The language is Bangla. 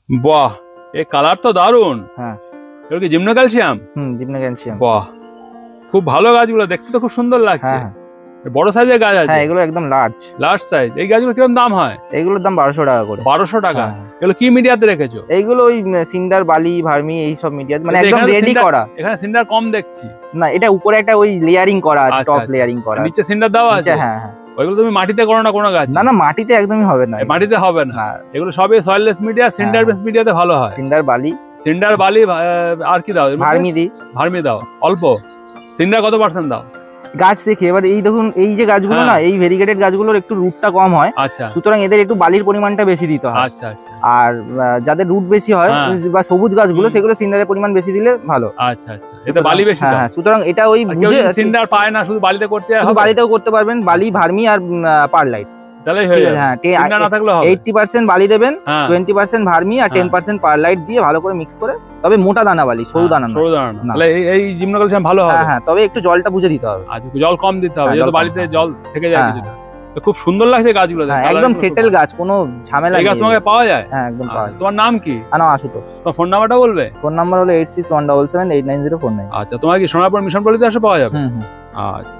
বাহ, এই কালার তো দারুন। হ্যাঁ, এগুলো কি জিমনো ক্যালসিয়াম? জিমনো ক্যালসিয়াম। বাহ, খুব ভালো গাছগুলো, দেখতে তো খুব সুন্দর লাগছে। হ্যাঁ, বড় সাইজের গাছ আছে? হ্যাঁ, এগুলো একদম লার্জ সাইজ। এই গাছগুলো কিরকম দাম হয়? এগুলোর দাম 1200 টাকা করে। 1200 টাকা? হ্যাঁ। এগুলো কি মিডিয়াতে রেখেছো? এইগুলো ওই সিন্ডার, বালি, ভার্মি এই সব মিডিয়া, মানে কিন্তু একদম এখানে রেডি করা। এখানে সিন্ডার কম দেখছি। না, এটা উপরে একটা ওই লেয়ারিং করা আছে, আচ্ছা, টপ আচ্ছা। লেয়ারিং করা নিচে সিন্ডার দেওয়া আছে? হ্যাঁ, হ্যাঁ। ওইগুলো তুমি মাটিতে করো না কোনো গাছ? না, না, মাটিতে একদমই হবে না। মাটিতে হবে না, এগুলো সবই সয়েললেস মিডিয়া, সিন্ডার বেস মিডিয়াতে ভালো হয়। সিন্ডার, বালি। সিন্ডার, বালি, আর কি দাও? ভার্মি দিই। ভার্মি দাও অল্প। সিন্ডার কত পার্সেন্ট দাও? গাছ দেখি। এবার এই দেখুন, এই যে গাছগুলো না, এই ভেরিগেটেড গাছগুলোর একটু রুটটা কম হয়। আচ্ছা, সুতরাং এদের একটু বালির পরিমাণটা বেশি দিতে হয়। আচ্ছা, আচ্ছা। আর যাদের রুট বেশি হয় বা সবুজ গাছগুলো, সেগুলো সিন্ডারের পরিমাণ বেশি দিলে ভালো। আচ্ছা, আচ্ছা। এটা বালি বেশি দাও। হ্যাঁ, সুতরাং এটা ওই বুঝে সিন্ডার পায় না, শুধু বালিতে করতে হবে। শুধু বালিতেও করতে পারবেন, বালি, ভার্মি আর পারলাইট। তাহলেই হয়ে যাবে। হ্যাঁ, সিন্ডার না থাকলে হবে। 80% বালি দেবেন, 20% ভার্মি আর 10% পারলাইট দিয়ে ভালো করে মিক্স করে, তবে মোটা দানা বালি, সরু দানা না। সরু দানা না। তাহলে এই জিমনো ক্যালসিয়াম ভালো হবে। হ্যাঁ, তবে একটু জলটা বুঝে দিতে হবে। আচ্ছা, জল কম দিতে হবে, যেহেতু বালিতে জল থেকে যায় কিছুটা। খুব সুন্দর লাগছে গাছগুলো। একদম সেটেল গাছ, কোনো ঝামেলা নেই। এই গাছ তোমাকে পাওয়া যায়? হ্যাঁ, একদম পাওয়া যায়। তোমার নাম কি? নাম আশুতোষ। তোমার ফোন নাম্বারটা বলবে? ফোন নাম্বার হলো 8617789049। আচ্ছা, তোমার কি সোনারপুর মিশন পল্লীতে এসে পাওয়া যাবে? হুম, হুম। আচ্ছা।